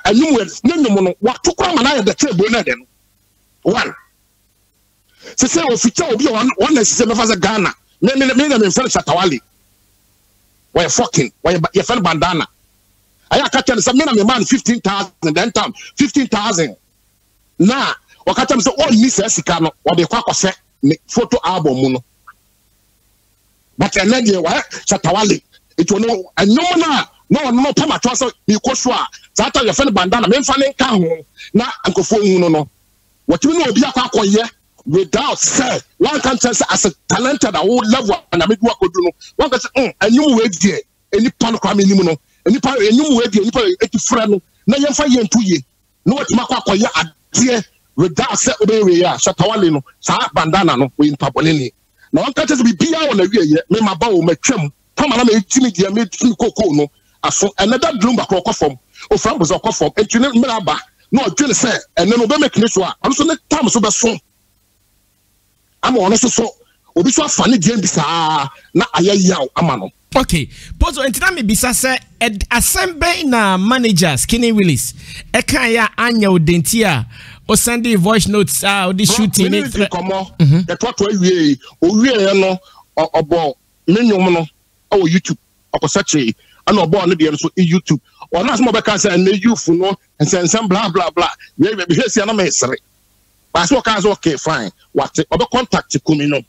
anum no what to come and the table na den one say oficha obi one say me fa Ghana me friend Shatta wale why fucking why your friend bandana I catch them say me na me man 15,000 then time 15,000 na wakata me say all ni say sika no wo be kwa kwose photo album no but na dey why Shatta wale it will no anum no pama to so you ko so a zata your friend bandana me fa ne ka ho na ankofo hu no what you know obi akwa akoye without say one can say as a talented I would love and I make work do no one can say anum we die any pan kwa me nim no any pan anum we die any pan etifra no na ye fa ye ntuye no what makwa akoye ade without say obewe ya Shatta wale no sa bandana no we ntabole ni na one can say be bia on awie ye me maba o matwam pama na me timi dia me timi koko no aso another drum back from o from was from entune mraba no odwene say ene no be make ne so a so ne tam so be so ama ono so obi so afane dia bisa na ayayaw ama no. Okay, Pozoh entina me bisa say assemble na manager Skinny Willis e kan ya anya odentia o send voice notes o di shooting it komo e to awie o wie no obo menwom no o YouTube okosache and obo no dey so YouTube or na some be can say na youth no and say blah blah blah we be here na me sere but so can say okay fine what obo contact me no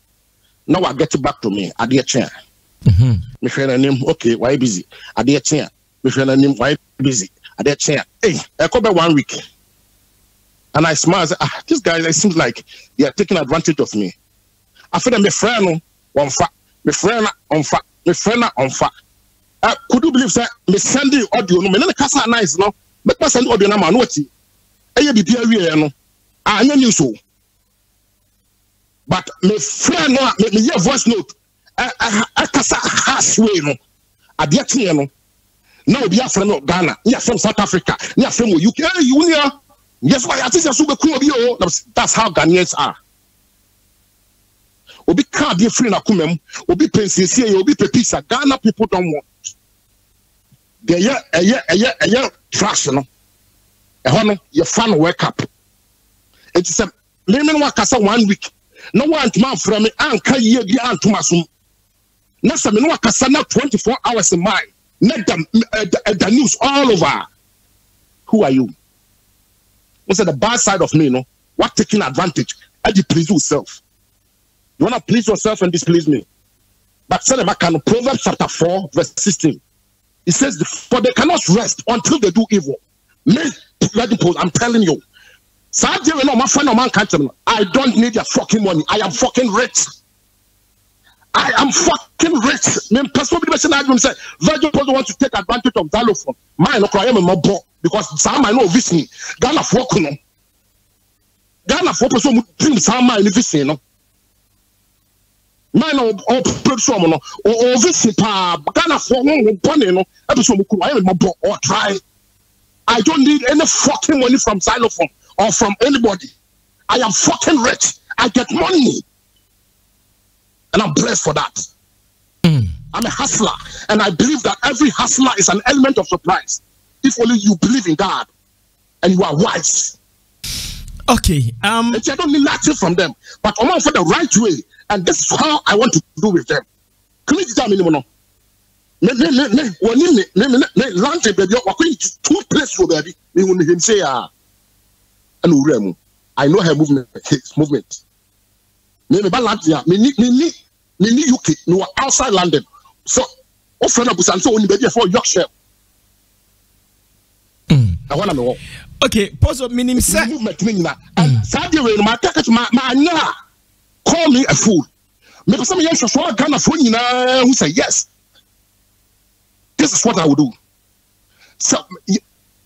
now I get back to me ade chair me friend name okay why busy ade chair me friend name why busy ade chair hey I come back 1 week and I smile say this guy it seems like they are taking advantage of me I feel me friend no on fa me friend on fa me friend on fa could you believe that me send the audio no me na kasa nice no me send audio na ma no ati eye bibia wie no anya news so but me friend no me hear voice note kasa halfway no ade tie no na obi afre no Ghana ya from South Africa ya from UK you yes why I think so be cool obi o that's how Ghanaians are obi can't be free na kumem obi pensinsie obi pepisa Ghana people don't want they yeah trash no no your fan wake up it's a lemon wakasa 1 week no want man from me anka ye bi antomasum na se me no wakasa na 24 hours in mind let them the news all over. Who are you? What's the bad side of me, no? What taking advantage? How do you please yourself? You want to please yourself and displease me? But say them can Proverbs chapter 4 verse 16. It says, for they cannot rest until they do evil. Me, I'm telling you. I don't need your fucking money. I am fucking rich. I am fucking rich. Virgin Pozoh want to take advantage of Zylofon. Mine, I am a boy because some I know vision. Ghana for Ghana for person dream some I vision. No, mine or production no or vision pa Ghana for one no episode I am a boy or try. I don't need any fucking money from Zylofon or from anybody. I am fucking rich. I get money. And I'm blessed for that. I'm a hustler. And I believe that every hustler is an element of surprise. If only you believe in God and you are wise. Okay. And I don't need nothing from them. But I'm for the right way. And this is how I want to do with them. Can you tell me no? Launch baby, two places for baby. Me say and I know her movement. His movement. Me UK, no outside London. So, often I was so only baby for Yorkshire. I want to know. Okay, Pozoh minim say movement and Saturday when my call me a fool. Maybe some years for Ghana for you who say yes. This is what I would do. So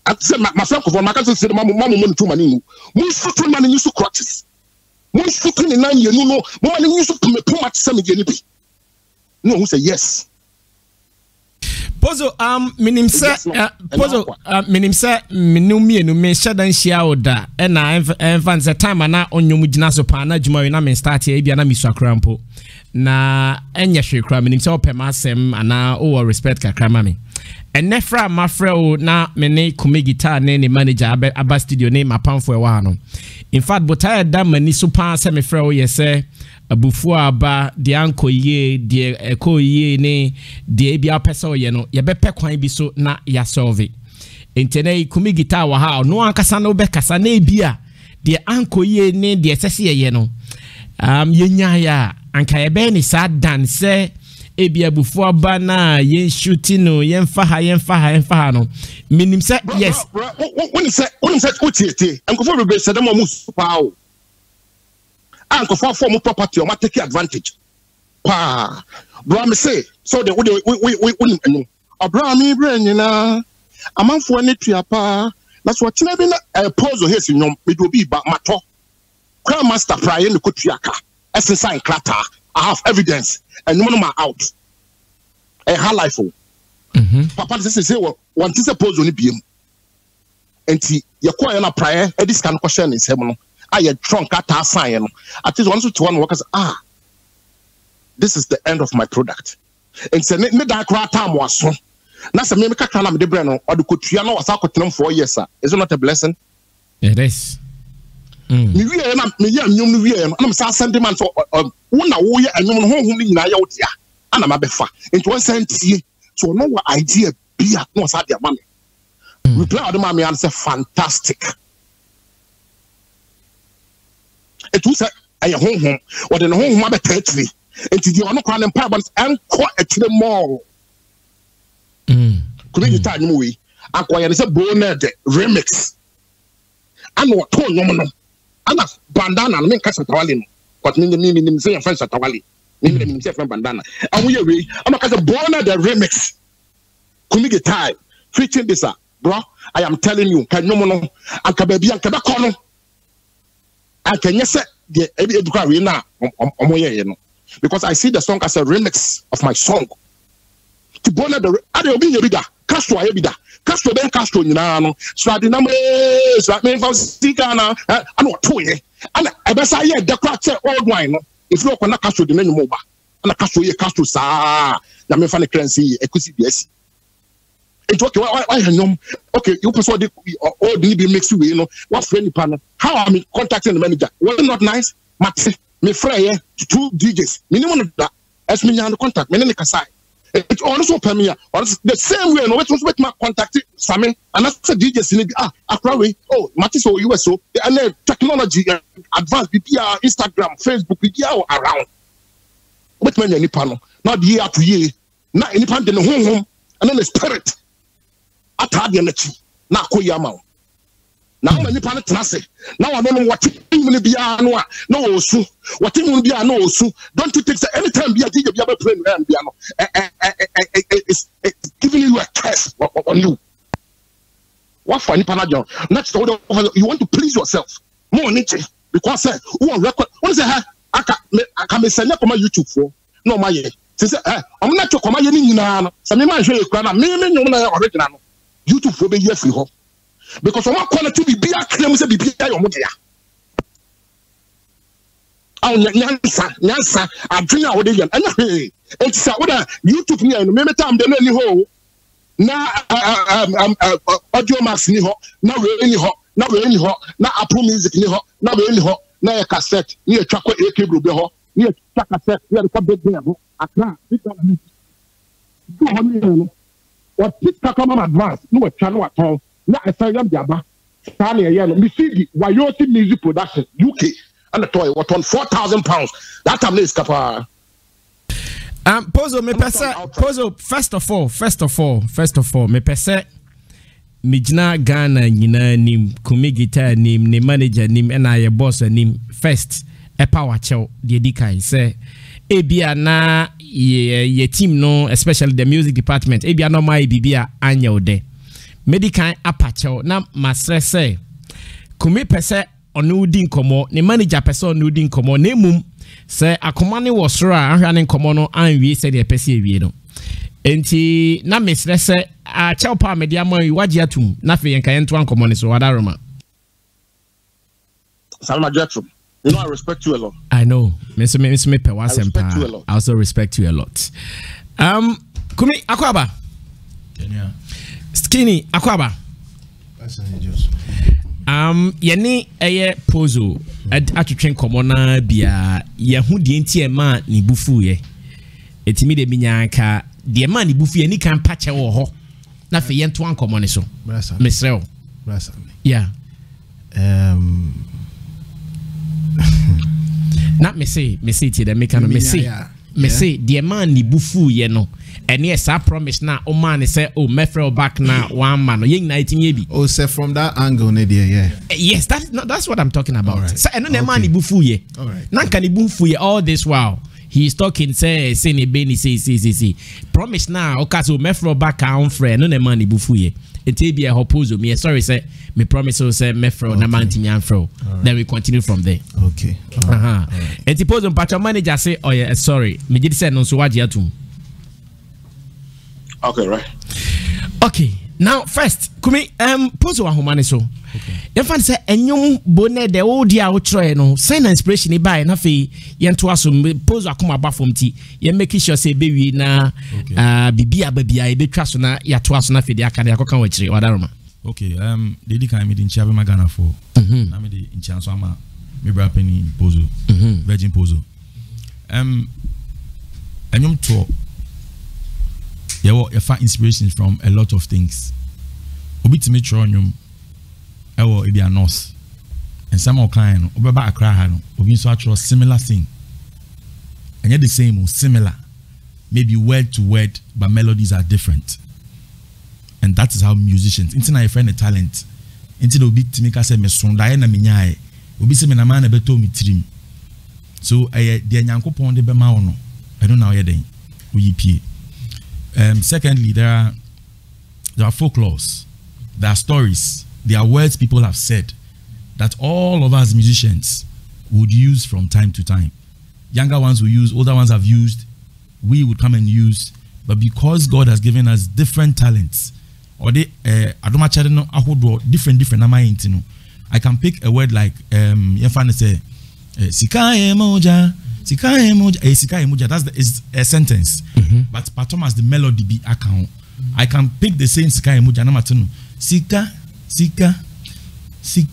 I said my friend of my cousin said mama money too money. Most of money used to crutches. Most people in 9 years, no, money used to me too much some again. No, who say yes? Pozoh minim say Pozoh minim say minumi no me shadan shia oda e na enfanse time na onyomu gina so pa na djuma we na me start e bia na misu akra mpo na enye hwe kra minim say opema asem ana o respect kakra ma me And nefra mafreo na mene kume guitar ne manager aba studio ne mapamfo e wa no. In fact, but I da mani so pa se me freo ye se abufu aba de anko ye de eko ye ne de bia pese o ye no ye be pe kwan bi so na ya solve. Entene kume guitar wa ha no ankasa no be kasa na bia de anko ye ne de sese ye no. Ye nya ya anka ye be ni sa dance ebia bufo aba na yen shooting no yen fa ha no minim say yes when say otiete ankofo be say dem mo super o ankofo form property o ma take advantage pa bro me say so we no obra mi brain na amanfo ne tua pa that's what na be na Pozoh here sinyom me do bi ba mato crown master prayer me kotua ka essence clatter. I have evidence and no man out. A high life. Papa say one to suppose only be him. And you call na prayer, this kind of question is him. I had trunk at our sign. At least 1 to 1 workers. This is the end of my product. And say, me that cry time was so. Now, say, me can am the brain or the Kutriano was out 4 years, sir. Is it not a blessing? It is. Me I'm sentiment so una wo ye anyum no honhum ni nyina ya wotia ana mabefa into one sentie so no idea bia no sa dia mame reply of the mame and say fantastic it was a honhum what the honhum abetretri into the ono kwan empa but enko etire more could you tell me akwa say boned remix and what ton no ana bandana no menka Shatta no but me say friend Shatta me say friend bandana and we away I'm because born the remix kumi guitar featuring this bro I am telling you can no no anka baby anka be kono anka nyese the eduka we na omoye no because I see the song as a remix of my song to born the ade obi yebida Castro ayebida Castro ben Castro nyina no so ade na so me fa sika na ana otoye ana ebesa ye decorate old wine no if you na Castro de nanyum ba ana Castro ye Castro sa na me fa ne currency ekusi biasi it okay why hanyom okay you person dey all the be mix we no what friend panel how am I contacting the manager was it not nice mate me frey 2 DJs minimum that as me nyando contact me ne kasai. It's also premier. The same way, no, it was with my contact Sammy, and that's the DJ Sinibi. Oh, Matisse or USO, and then technology advanced BPR, Instagram, Facebook, BPR around. What many any panel, not year to year, not any pan in the home, and then the spirit. At hard energy, not Koyama. Now many pan trust. Now I don't know what will be no so. What will be no so. Don't you think that anytime be a DJ be able to play and piano? It's giving you a test on you. What funny panajo? Next you want to please yourself. More nature. Because who on record? What is it? I can send up on my YouTube for no my say I'm not to come in. Some man show you crana. Me original. YouTube for be here free home. Because I'm quality be a claim say be your media. Nyansa adwene a wode yam anya he enti sa woda YouTube ni no me metam de ni ho na audio max ni ho na we ni ho na Apple Music ni ho na we ni ho na ya cassette ni atwa kwa AK Bro be ho ni atwa cassette ni atwa big bin ho akra big bin do ho ni no what pick come advance no atwa no aton na asayam diaba sa na ye no me see Wayoti Music Production UK and the toy what on £4,000 that time is kapa Pozoh me pese Pozoh first of all me pese me jina Ghana nyina nim kumi guitar nim ne manager nim na ye boss nim first e power chew de dikai say ebia na ye team no especially the music department ebia no mai bibia anya ode medical apachew na masre say kumi pese onu di nkomo ne manager pese onu di nkomo na emum se akoma ne wo soro a ahwa ne nkomo no anwie se de pese ewie no enti na mesre se a chew pa media man waje atum na fe yenka yento nkomo ne so wadaroma Salma Jackson, you know I respect you a lot. I know me pe wasempa I also respect you a lot kumi akwaba Tini Akwaba. Yeni eye Pozoh atutwen komona bia ye hu de ntie ma ni bufu ye. Etimi de minyanka de ma ni bufu ye ni kan pache wo ho. Na fe ye nto ankomo ne so. Mesreo. Yeah. Not me say ti the make no me say the man ni bufu ye no and yes I promise na o man say oh mefrel back na one man yen na itin ye bi oh say from that angle ne there yeah yes that's what I'm talking about right. So and no man ni bufu ye na kan ni bufu ye all this while he's talking say ne be ni say promise na o ka so mefrel back on friend no man ni bufu ye it be a Pozoh me sorry say me promise so say mefrel na man timi anfrel then we continue from there okay and Pozoh patch manager say oh yeah sorry me did say no so waje atum okay right okay now first kumi Pozoh ahomane so you fan say enyum bone de o dia wo tro no sign inspiration e buy na fe yento aso Pozoh akoma ba from ti ye make sure say be wi na bibia babia e betwa so na ya to aso na fe de aka de akoka wa kire wadaroma okay dedi kan me din chia be magana for na me de nchia so ama me bra penny Pozoh virgin Pozoh enyum to you find inspiration from a lot of things obi timi tro nyum ewo e be a nurse and some of kind obeba akra ha no obi so atro similar thing and yet the same or similar maybe word to word but melodies are different and that is how musicians into na friend a talent into the obi timi ka say me sonda na menyae obi se me na man na beto mi trim so de nyankopon de be ma wo no I don't know how den oyipie secondly there are folklores, there are stories, there are words people have said that all of us musicians would use from time to time. Younger ones will use, older ones have used, we would come and use, but because God has given us different talents, or they different I can pick a word like say sikaye moja that's a sentence, but Patomas the melody be account. I can pick the same sika emuja na matunu sika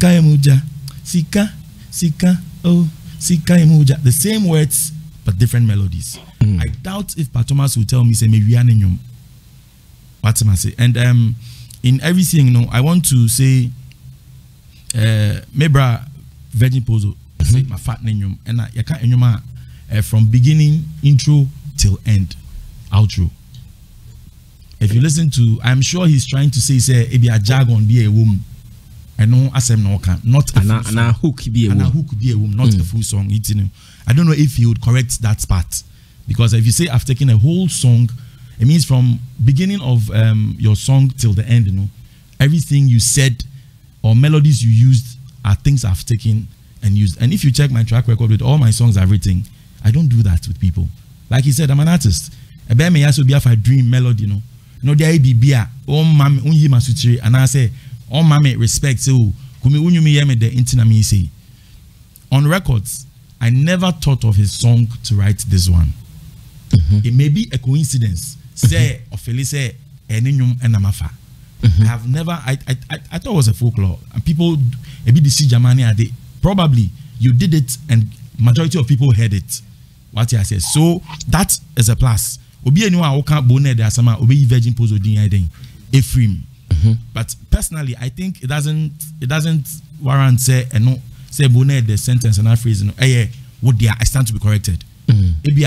emuja sika oh sika emuja, the same words but different melodies. I doubt if Patomas will tell me say me wiane nyum what am I say. And in everything I want to say mebra virgin Pozoh say my fat nyum and ya kan enyuma from beginning intro till end outro. If you listen to, I'm sure he's trying to say it be a jargon be a woman. I know asem no can not a hook be a woman, not a full song. I don't know if he would correct that part, because if you say I've taken a whole song, it means from beginning of your song till the end, everything you said or melodies you used are things I've taken and used. And if you check my track record with all my songs I've written, I don't do that with people. Like he said, I'm an artist. A bear may also be a dream melody, no there be beer oh mama unyi masutiri and I say oh mama respect so kumi unyumi yeme the intinami say on records I never thought of his song to write this one. It may be a coincidence say or say enenyum enamafa. I have never I thought it was a folklore and people a bit the Germany are they probably you did it and majority of people heard it what I said, so that is a plus. Obi anyone who can't bone there sama obi virgin Pozoh din den Ephraim. But personally I think it doesn't warrant say no say bone the sentence and that phrase what they I stand to be corrected. Maybe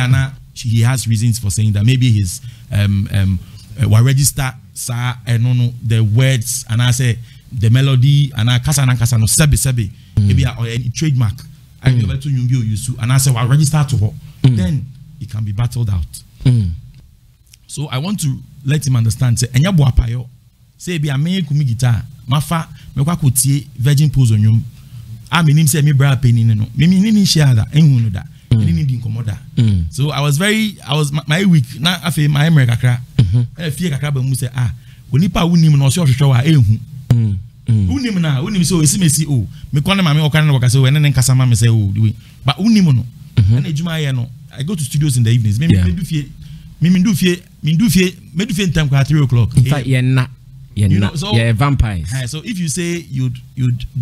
he has reasons for saying that. Maybe his will register sa no the words and I say the melody and I kasa no sebi maybe a trademark I go to use and I say will register to her. Then it can be battled out. So I want to let him understand say enya bo apayo say be ame kumi guitar mafa me kwa kotie virgin Pozoh nyum a menim say me bra penny no me ni share that enhu no da me ni di nkomoda. So I was my week na afi my America kakra e fie kakra ba mu say onipa wunim no so hwehwe wa enhu unim so esimesi me kwa na ma me okana no kase we ne nkasa ma me say but unim no na ejuma ye no I go to studios in the evenings me do fie me do fie time 3 o'clock. In fact, You know, so vampires. So if you say you'd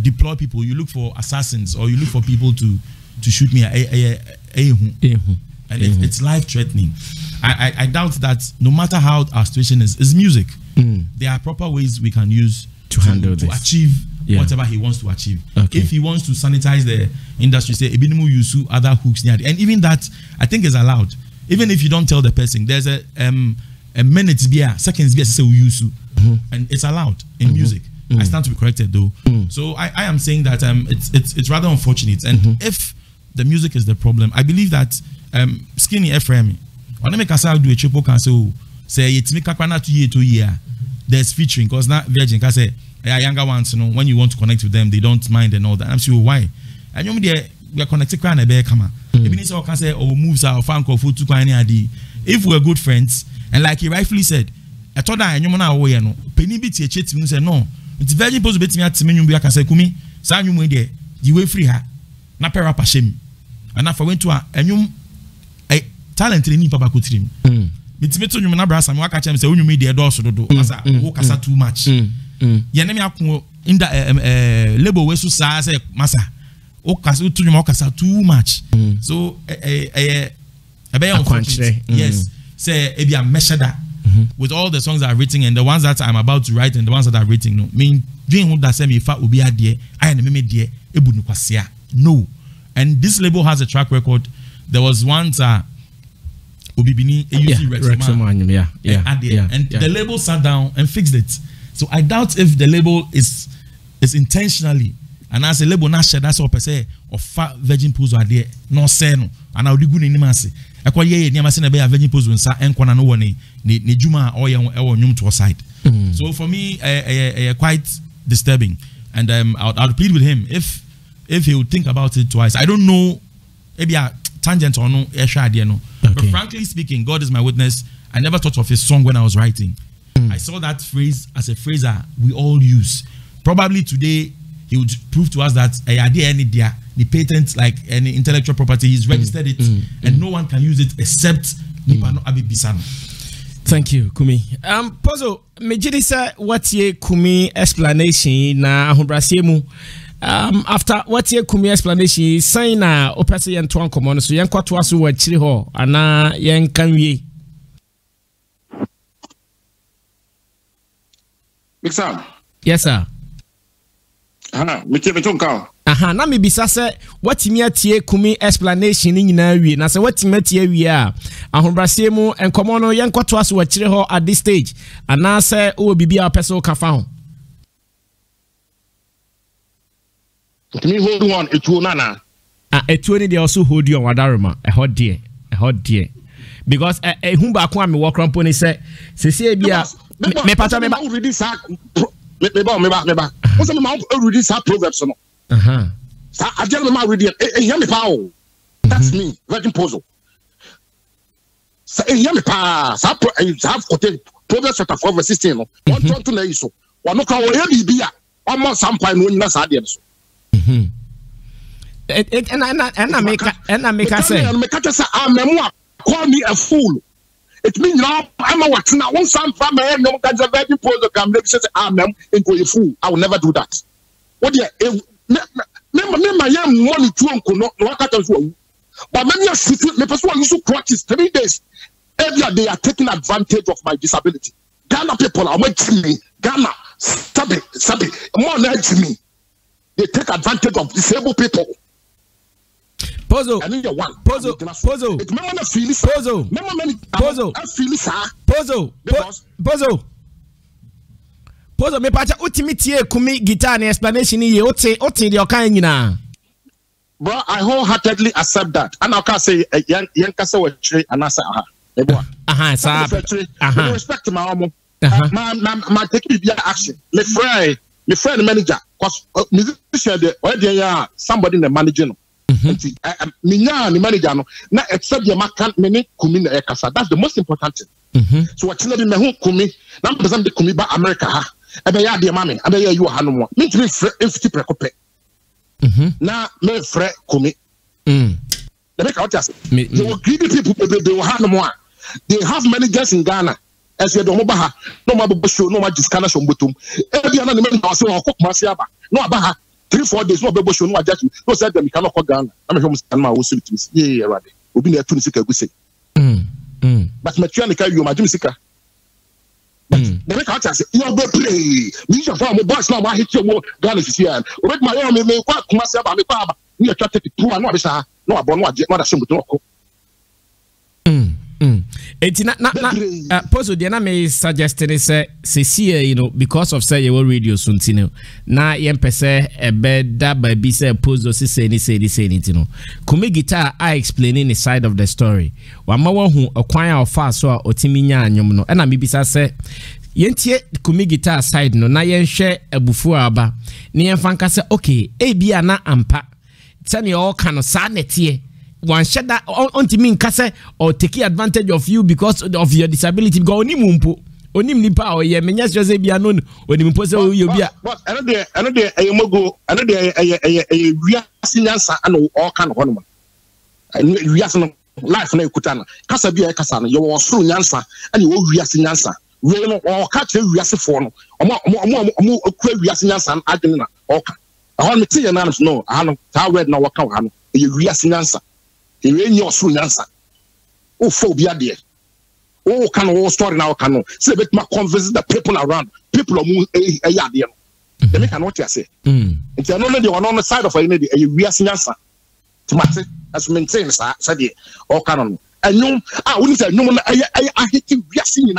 deploy people, you look for assassins or you look for people to shoot me, and it's life threatening. I doubt that no matter how our situation is music. There are proper ways we can use to handle this, to achieve whatever he wants to achieve. Okay. If he wants to sanitize the industry, say ebinimu yusu other hooks near, and even that I think is allowed. Even if you don't tell the person, there's a minutes beer, seconds beer, say yusu, and it's allowed in music. I stand to be corrected though. So I am saying that it's rather unfortunate. And if the music is the problem, I believe that Skinny Ephraim, when I make a do a triple cancel. Say it's me kakwana 2 year. There's featuring because now Virgin can say younger ones, you know, when you want to connect with them, they don't mind and all that. I'm sure why. And you know we are connected quite a bit. Come on. Even if someone can say moves our fan call food to if we're good friends and like he rightfully said, I told her and you know penny bit a chat to say no. It's very possible to me at me you can say kumi. Sam you there you way free her. Na pera pashem. And after went to her and you talent in papa kutrim. Mitmeto nyuma na brasa me waka chem say onyu me de do so do asa wo kasa too much ye ne me akwo in the label we so say masa wo kasa to nyuma kasa too much so yes say e bia meshada with all the songs that are written and the ones that I'm about to write and the ones that are written no mean doing who that say me fa obi ade I na me de ebu ni kwasea no. And this label has a track record. There was once Obibini, and the label sat down and fixed it. So I doubt if the label is intentionally, and as a label not share that's all per se of fat Virgin Pozoh are there no say no, and I would good in nimasi. I call ye near my Virgin Pozoh and sa and kwana no one ni juma or nyum to side. So for me, quite disturbing, and I'll plead with him if he would think about it twice. I don't know, maybe a tangent or no, no. Okay. But frankly speaking, God is my witness. I never thought of his song when I was writing. I saw that phrase as a phrase that we all use. Probably today he would prove to us that the patent, like any intellectual property, he's registered it, and no one can use it except Abi Bisano. Thank you, Kumi. Pozoh, mejidi sa what ye Kumi explanation na ahobrasiemu. After what ye Kumi explanation, sign na opese yen to ankomo no so yen kwato aso wa chiri ho ana yen kanwie. Big Sam. Yes sir. Aha, na me bisa se watimi atie Kumi explanation ni nyina wie na se watimi atie wie a ahobrasiemu enkomo no yen kwato aso wa chiri ho at this stage ana se o bibia opese o kafa ho. Me hold on, it will nana. It will they also hold you on Wadaruma, a hot dear. Because a humba kwame walk around pony say be a me pata me read this me what's the amount read this proverbs no. So I tell me read it. Hear me power. That's me, Virgin Pozoh. So hear me pa. So have quoted Proverbs chapter 4 verse 16 no. One to na iso. Wa no ka wo e bibia. Omo sampai no nyina sa de so. And I make a say, call me a fool. It means now I'm a what now. One some family no can the Virgin Pozoh can make say amen into a fool. I will never do that. What yeah, my young money to uncle no but many are shooting me person used to practice 3 days. Every day are taking advantage of my disability. Ghana people are waiting me. Ghana, sabi, more than me. They take advantage of disabled people. Pozoh. Pozoh, me pacha ultimate Kumi guitar and explanation ye ote the okan nyina. Bro, I wholeheartedly accept that. And I can say yan kasa we tree and asa aha. Sir. Respect my omo. My take be action. Me friend manager cause musician there somebody in the manager no. Me manager no na except your can me Kumi na ekasa. That's the most important thing. So what you know me Kumi na person de Kumi ba America ha. Ebe ya de mame, ebe ya you ha no mo. Me three 50 prekope. Na me frɛ Kumi. They make out just. They will greedy people. They will have no more. They have managers in Ghana. as you don't baha, no more show, no more discussion on Butum. Every other man was on cook Masiaba, no baha, 3-4 days, no baby show, no adjustment, no said them, cannot call down. I'm a homeless and my own symptoms. Yeah, right. We'll be there to Nisika, we say. But Matrianica, you my Jimsica. The make out say, you go play. Me just from boss now, I hit your gun is here. With my own, me quite Masiaba, me papa. We are trying to do one, no, about what I should do. Etina Pozoh de na me suggested say you know, because of say your radio suntino na yempese ebeda baby say Pozoh say you know, kume guitar I explaining the side of the story wa ma hu okwan a ofa so a otimi nya anyom no na me bisa say yentie kume guitar side no na yenhwe abufu aba na yemfa nka say okay ebia na ampa tani all kan no sa netie one shot that on to mean kase or taking advantage of you because of your disability go oni mumpo oni mnipa o ye menya se bia no oni mumpo se o ye bia but another ayemogo another wia sinyansa ana all kan ho no wia so life na ekuta na kasa bia kasa no ye wo soro nyansa ana wo wia sinyansa we no o ka che wia se fo no omo okura wia sinyansa adwene na o ka ahon me tie na no ahano ta word na wo ka ho no ye wia sinyansa in your soon answer. Oh, phobia dear. Oh, can all story now can say bet my convince the people around people are moving a yard. They make an what you say. It's only on the side of a reason answer. To matter as maintain said it or canon. And you I wouldn't say no I hate you reason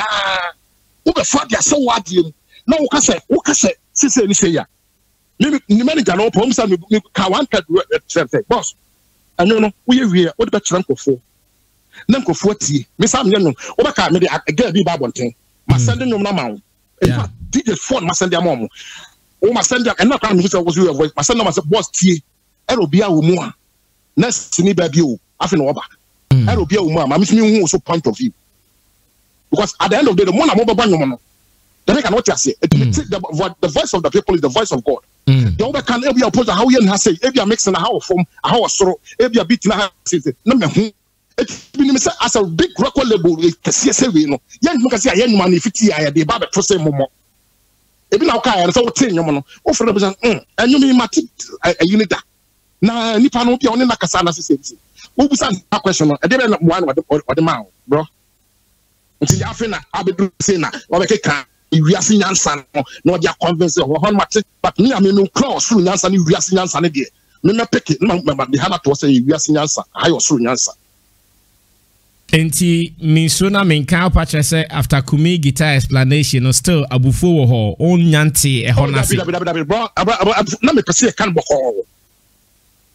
over father so what you no say say ya. Maybe the manager no problems and me can one boss. And you know, we what the Tranco for? Nanko 40. Miss Amnon, Obaka made a girl be babonting. My sending no mamma. Did the phone, my send their mom. Oh, my sender, and not coming to was your voice. My son was a boss tea. It'll be a woman. Next to me, baby, I feel over. It'll be a woman. I'm missing you also point of view. Because at the end of the day, the one I'm over one woman. Then I can what you say. The voice of the people is the voice of God. The other can be opposed to how you have say, if you are mixing a house from a house, if you are beating a house, it's been as a big record label. You know, young can say a young man if it's a day, but for say more. If you now can, so 10 you know, offer represent, and you mean a unit. Now, Nippon will be on the Casana system. Who was a question? I didn't one or the mouth, bro. Until you have I'll be saying, or I can't. We are seeing Yansan, no, they are convinced of how much, but me, I mean, no cross through Yansan, we are seeing Yansan again. Me, pick it, but the hammer to say we are seeing Yansan, I also Yansan. Enti Minsuna Minka Pacha say after Kumi guitar explanation, still Abufo ho on Yanti a Honasi. Let me pursue a can boko.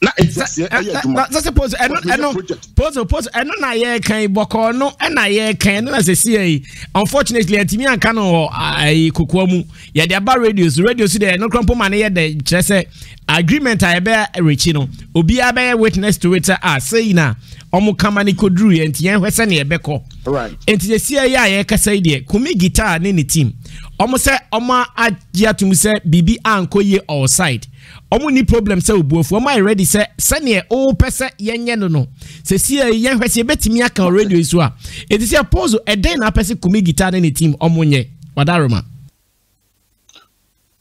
That's suppose I know Pozoh I know na ye kan boko no na ye kan na se see unfortunately antimi anka no ai kokoamu ye de aba radio dey no krampo man ye de kire say agreement I be rechi no obi aba witness to it say na omo kamani kodru ye nti yen hwese na ye beko right enti ye see ye kasa ide Kumi guitar ne team omo say omo agia tum say bibi anko ye all side omo ni problem say obuofu omo I ready say sene o pese yenye no se see yen hwese betimi aka radio so a enti say Pozoh eden na pese Kumi guitar ne team omo nye wadaroma.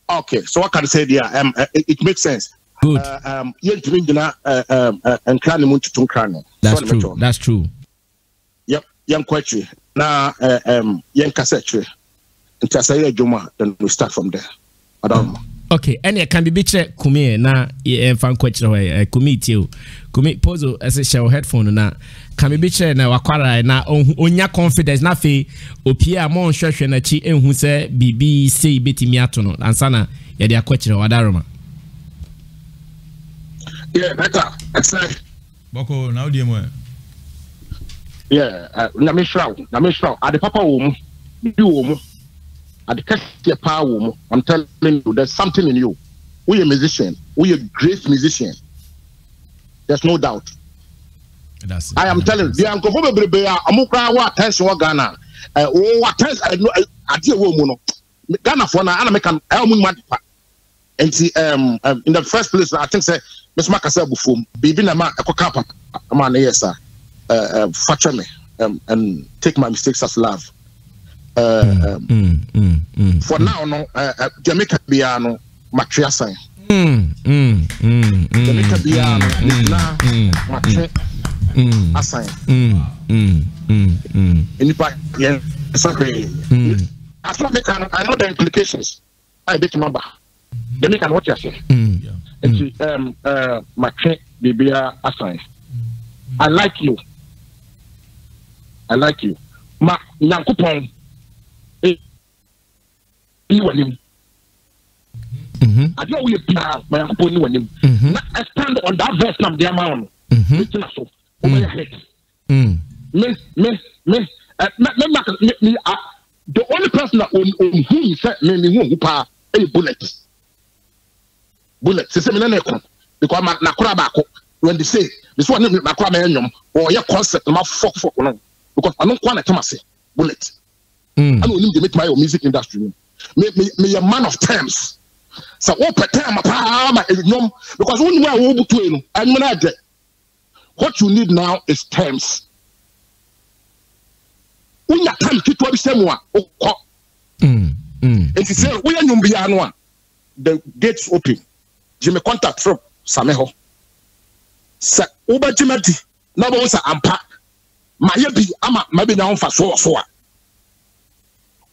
Okay, so what can I say there? It makes sense. Good. That's true. Yep, young question. Now, young cassette. Until I say Juma, then we start from there. I don't know. Okay, and it can be biche Kumi na fan question Kumi too. Kumi Pozoh as a show headphone na can be biche na wakwara na onya confidence na fe opia mo hwehwe na chi enhu se bibi sei betimi ato no ansana ye de question wadaroma. Yeah, better. Exactly. Boko now the mo. Yeah, na me shroud. Ade papa wo mu. You wo mu. At the cast power, I'm telling you, there's something in you. We're a musician. We're a great musician. There's no doubt. I am telling you, the uncle probably be a mukra wa attention wa Ghana. Attention, I deal woman. Ghana for now, and I make an elm and see, in the first place, I think say, Miss Macasa before, baby, na ma, a man, yes, sir, fetch me, and take my mistakes as love. For now, no, Jamaica Biano, Matria sign. Jamaica Biano, Matria assign. In fact, yeah, sorry. As long as I know the implications, I bet number. Jamaica, what you say? It's Matria Bibia assign. I like you. Ma Yankupon. I don't will be my Yankupon. I stand on that verse of the amount. Over your head. The only person that on whom said me who pa a bullet. Bullet. Because my Nakurabako, when they say this one Nakurama or your concept, my fuck because I don't want to say bullet. I don't need to make my own music industry. Me a man of terms. So open term because when we are able to what you need now is terms. When you time to be someone, and you say we are Numbiano, the gates open. Jimmy contact from Sameho. Sa Uber Jimmy, no one sa ampa. Mayabi ama maybe now for so.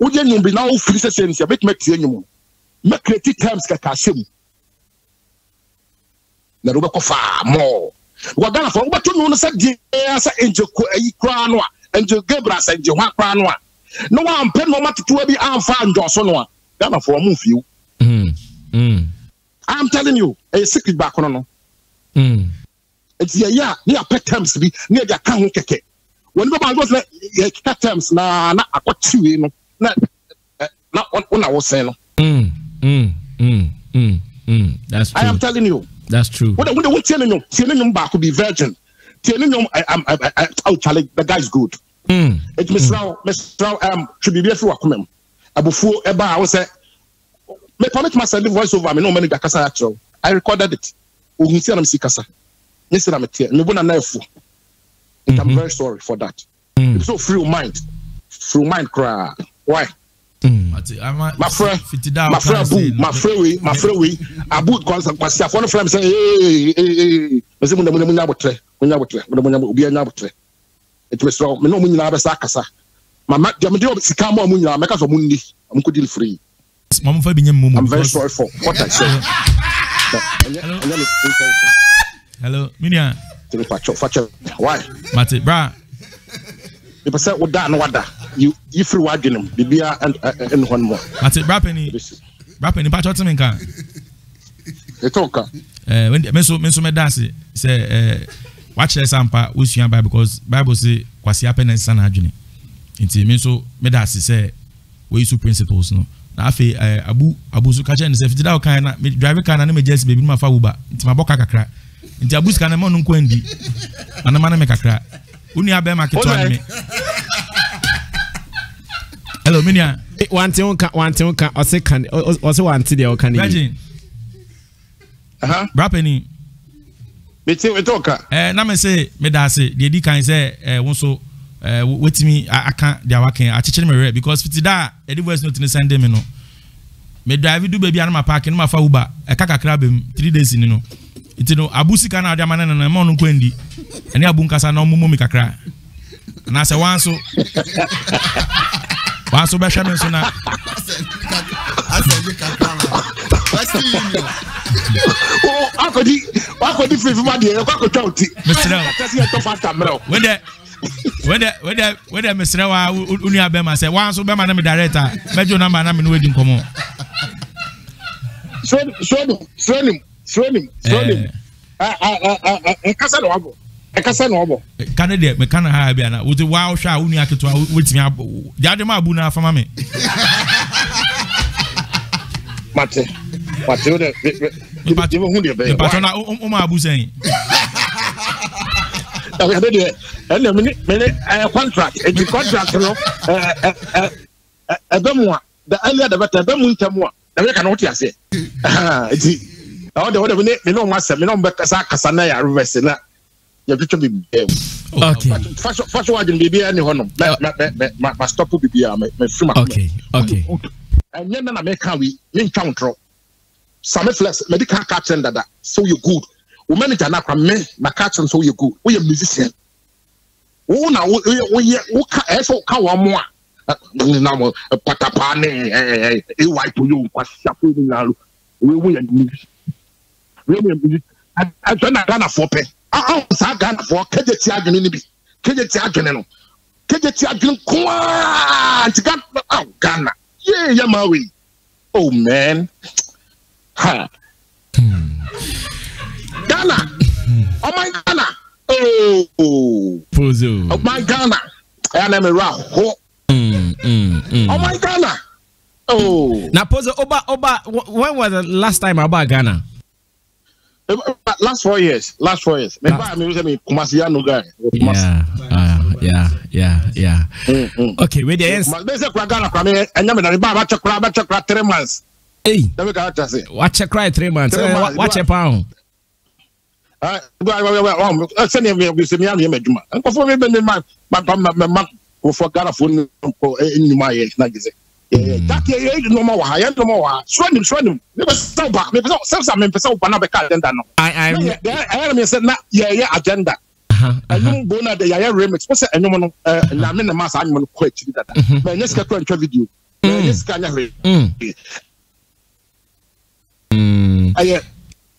Ujen you be now free sense a bit make you make creative terms kakashim. Na ruba ko far more. Wagana for what you know said as angel crown angel Gabriel said you want crown. No one pen no matter to be found Johnson one. Ghana for a move you. I'm telling you, a secret back on. It's near pet terms to be near the account keke. When the man was like pet terms, not a what you not what I was saying. That's true. I am telling you. That's true. What telling you back could be virgin. Telling you oh Charlie, the guy's good. It's Mr. Should be through a comment. Before I was say me permit myself voice over me no many dakasa actual. I recorded it. I'm very sorry for that. So free mind cry. Why? My friend, Abu because one friend say, hey, it was so. Me no munya besa kasa. Mama, jamdi obisika mo munya meka so mundi. I'm could deal free. I'm very sorry for what I said. Hello, Minia. Why? Mate, bra. People say, "What that? No what that? You free wagging him? Bibia and one more." Mate, bra penny. Patch what me can. They talk. When me me dance say watch the sampa we see Bible because Bible say kwasi happen and san adwene. Nti me so me dance say we use principles no. Na afi abu so ka che ne say fiti da kan na me drive car na me just baby ma fa uba. Nti ma boka kakra. Nti abu ska na mo no nko andi. Ana ma na me kakra. Uni abe ma keto an me. Hello Minia. One thing o say kan o say one thing dey o kan. Virgin. Bra penny. Me talk. Na me say me da say dey di kan say won so wetimi aka dia waken a chechire me because fiti da e voice note ni send me no me drive do baby anama park no ma fa uba e kaka kra bem 3 days ni no iti no abusika na dia manana na mo no kwandi ene abu nkasa na omumo mi kakra na se wanso be hwa me so na oh akodi fifi ma de e kwakotwa oti Mr. Atasi e to fast amro when the Mr. wa uni abema say wanso be ma na me director bejo number na me no wedi nkomo show him kasa no abo kana de me kana ha bia na wo ti wa hwa uni aketo wetimi jade ma abu na afama me mate o de even hu de be patona o ma abu sen contract a contract no the earlier the better be mu ntamu a we can what you say eti o de me no ma se me no be kasa na ya reverse na You have to be okay. First one, you be any honor. My stop will be my free. Okay. And then I make how we encounter some flex medical catching that so you good. Women are not from me, my catching so you good. We are musician. Oh, now we so one more. Now, Patapane, a white to you, what's happening now? We win. I don't know Ghana for pay. I Ghana for Kejagan in the Kejagan. Kejagan, oh, Ghana. Yeah, Yamawi. Oh, man. Ha. Ghana. Oh, my Ghana. Oh, Pozoh. Oh, my Ghana. And I'm a row. Oh, my Ghana. Oh. Now, Pozoh, Oba, when was the last time about Ghana? Last 4 years. Maybe Kumasiano guy. Yeah. Okay, wait there. Ghana 3 months. Hey, watch a cry 3 months. Watch a pound. Send him with me. And before we been in my for Ghana phone in my age. That year, no more. I am no more. Swim. Never stop back. Maybe some members of Panama agenda. I said, yeah, agenda. I don't go na the Yaya remix. What's a no and I'm in the mass animal question that. My next control video. This kind of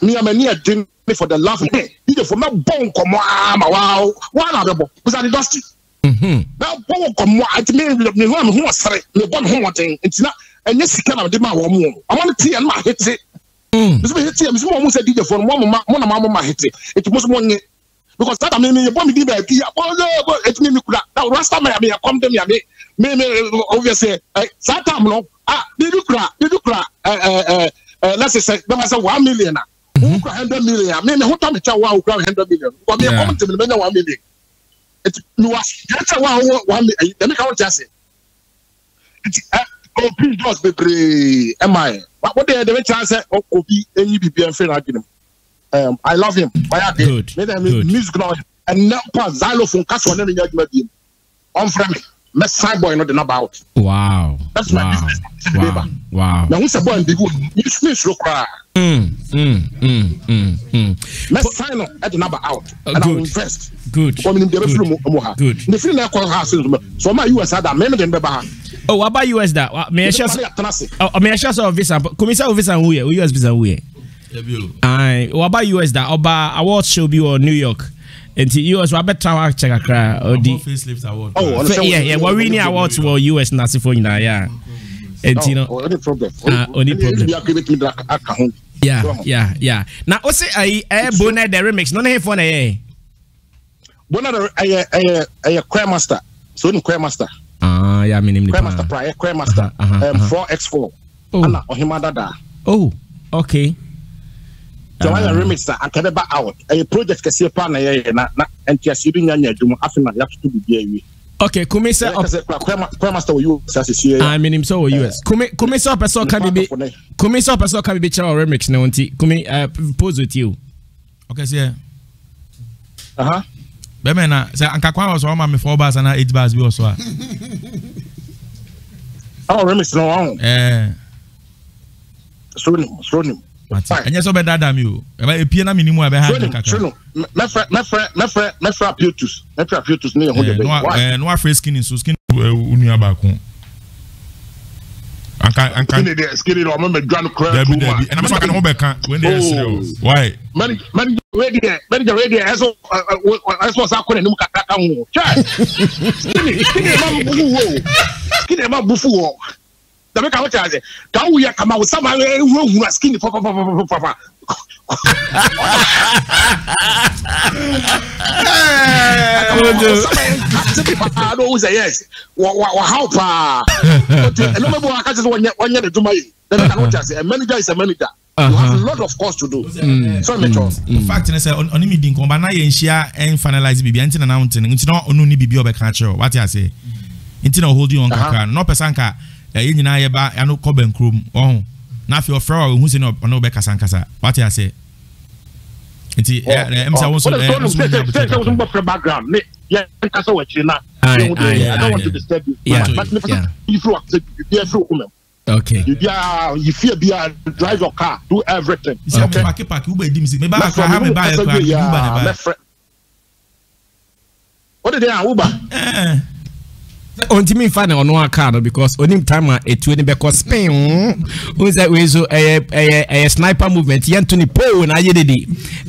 me, I'm a near drink for the love of me. Either for my bone, come on, wow, one other book was at dusty. Now, come on, I mean, the one who was sorry, the one who was saying it's not, and yes, can I do my woman? I want to tea and my hit it. This woman said, DJ for one of my hit it. It was one because that I mean, you want me to be a tea. Oh, it's me. Now, last time I come to me, maybe obviously, Satam, did you cry? Let's say, there was a 1 million. Who 100 million? Maybe who told me to 100 million? What me come to me 1 million? It's no, that's a 1 million. Let me count just it. It's please just be free. Am I? What they the chance of Obi any BB and friend argument. I love him. Good. Music now and now Zylofon Castle and then you on friendly. My side boy not about. Wow. That's my business. Wow. Now who's a boy big good? You snitch look cry. Let's sign up at the number out. And I'll invest. Good. Good. The feeling I call house. So my US had that many than Baba. Oh, what about US that? May I share some visa? Commissar visa who US visa who? What about US that? Oba awards show be or New York. And the US will better check a cry or the facelift award. Oh, yeah. We're winning awards for US Nasi for yeah. And you know, any problem. Yeah. Now, what's it? I bonnet the remix. No, no, for a bonnet a choir master. So in choir master. Yeah, I mean, choir master, prior choir master. 4x4. Anna or him dada. Oh, okay. So I remix that and can back out. A project can see a plan and just you didn't do after you have to be. Okay, Kumisa master you I mean him so US. Kumisa person can be Kumisa person can be chair remix no nti. Kumi pose with you. Okay, see. Beme na say anka kwan was o ma me 4 bars and 8 bars bi also a. Oh, remix no on. Stronim. Anya so be dada mi o. E pie na minimum e be ha kakra. Me fra Plutus ne ho de be. No afre skin so skin unu abako. Anka skin no me dwan kra. And I'm so can no be kan when they serious. Why? Man ready eso sa ko ne mu kakaka ho. Skin ma bufu wo. The make out as can we come out some who are skinny papa. Yes. How far? No more I just 1 year to my a manager is a manager. You have a lot of course to do. So in fact, I say on me didn't come by share and finalize BB until announcing it's not only BB or catcher. What I say? Until hold you on Kaka, no pesanka. You know, I know Coben Crum. Oh, now if you're fraud, who's in no Becca Sankasa. What I say? I'm background. Yeah, that's what you know. I don't want to disturb you. But if you okay. You fear drive your car, do everything. Okay. What did they Uber? On me find on one car because on him time it will be because Spain who's that way so a sniper movement Anthony Poe and I did it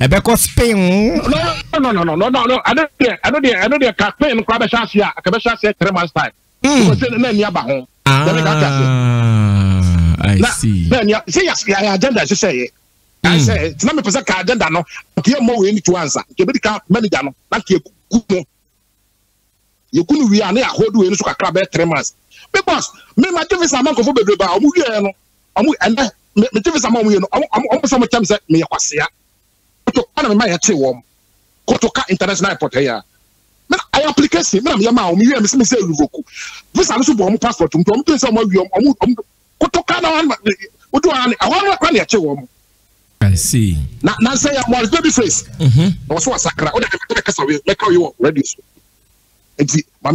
because Spain no I don't dare campaign Crabashasia 3 months time. I see. Then you see your agenda to say I say it's not me person agenda no give more we need to answer give the car manager no like you couldn't we are near hold we so kakra be 3 months because me my give some man go for bebre ba omu wie no omu and me give some man we no omu some time say me yakwasea to ana me ma ya che wom kotoka international airport here me I application me na me ma omu wie me say revoke visa no so bo omu passport omu to say omu wie omu kotoka na wan odu an ahon kwa na ya che wom. I see. Na say ya more baby face no so asakra o de me kasa we make you ready so. Okay. I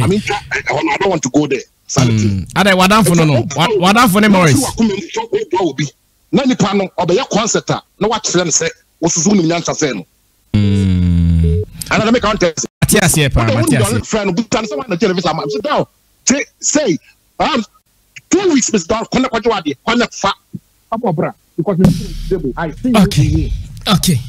mean, I don't want to go there. Sanity. Ada wadan for no. Wadan for Morris. Na ni pa no obeya concert na what friend say osusu ni nyansa say no. And I make contest. Matias here pa Matias. Friend butan someone na television am sit down. Say 2 weeks Mr. Down kona kwajo ade kona fa. Abobra because I see. Okay.